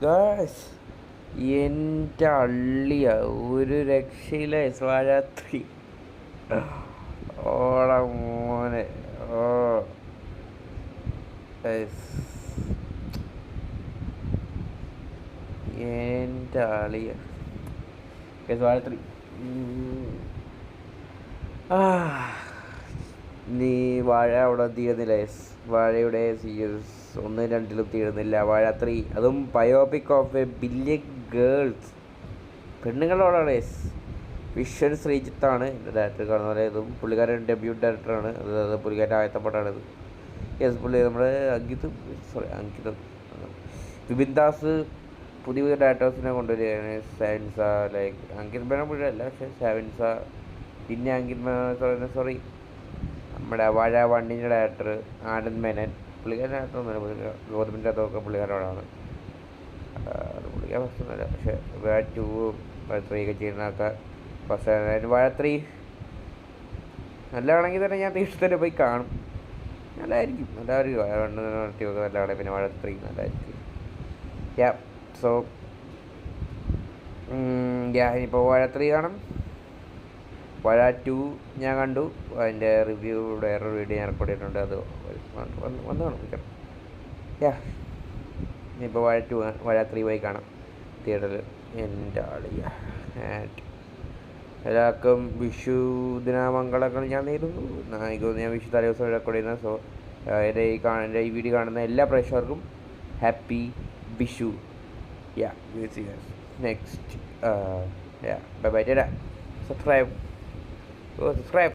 Guys എൻ്റെ അള്ളിയ ഒരു രക്ഷയില്ല വാഴ 3 ഓടാ മോനെ. ഓ ഗൈസ്, എൻ്റെ അളിയ വാഴ 3 നീ വാഴ അവിടെ തീർന്നില്ല. വാഴയുടെ സീരീസ് 1, 2 തീർന്നില്ല. വാഴ 3 അതും biopic of a billion girls, പെണ്ണുങ്ങളോടാണ്. വിഷ്വൽ ശ്രീജിത്താണ് എൻ്റെ ഡയറക്ടർ. കാണുന്ന പോലെ ഇതും പുള്ളിക്കാരൻ ഡെബ്യൂട്ട് ഡയറക്ടറാണ്. അത് പുള്ളിക്കാരൻ്റെ ആദ്യത്തെ പടമാണിത്. പുള്ളി നമ്മുടെ അങ്കിതം വിപിൻ ദാസ് പുതിയ പുതിയ ഡയറക്ടേഴ്സിനെ കൊണ്ടുവരികയാണ്. സയൻസ ലൈക്ക് അങ്കിത് മേനോൻ പുള്ളിയല്ല, പക്ഷേ സയൻസ, പിന്നെ അങ്കിത് മേനോൻ നമ്മുടെ വാഴ 1 ഡയറക്ടർ ആനന്ദ് മേനൻ. പുള്ളിക്കാരൻ ഡയറക്ടറൊന്നുമില്ല, ഗൗതമിൻ്റെ അതൊക്കെ പുള്ളിക്കാരോടാണ്. പുള്ളിക്കാരൻ ഫസ്റ്റൊന്നുമില്ല, പക്ഷേ വാഴ 2 വാഴ 3 ഒക്കെ ചെയ്യുന്നതൊക്കെ ഫസ്റ്റ്. വാഴ 3 നല്ലതാണെങ്കിൽ തന്നെ ഞാൻ തിയേറ്ററിൽ തന്നെ പോയി കാണും. നല്ലതായിരിക്കും. വാഴ 1 ഒക്കെ നല്ലതാണ്. പിന്നെ വാഴ 3 നല്ലതായിരിക്കും. സോ ഇനിയിപ്പോൾ വാഴ 3 കാണും. വാഴ 2 ഞാൻ കണ്ടു. അതിൻ്റെ റിവ്യൂ വേറൊരു വീഡിയോ ഞാൻ റെക്കോർഡ് ചെയ്തിട്ടുണ്ട്. അത് വന്ന് കാണും. ഇനിയിപ്പോൾ വാഴ 3 പോയി കാണാം തിയേറ്ററിൽ. എൻ്റെ ആളിയ. എല്ലാവർക്കും വിഷു ദിനാമംഗളങ്ങൾ ഞാൻ നേരുന്നു. ഞാൻ വിഷു തലേ ദിവസം റെക്കോർഡ് ചെയ്യുന്നത്. സോ എൻ്റെ ഈ വീഡിയോ കാണുന്ന എല്ലാ പ്രേക്ഷകർക്കും happy Vishu. we'll see you guys next. Bye bye. Subscribe. Go subscribe.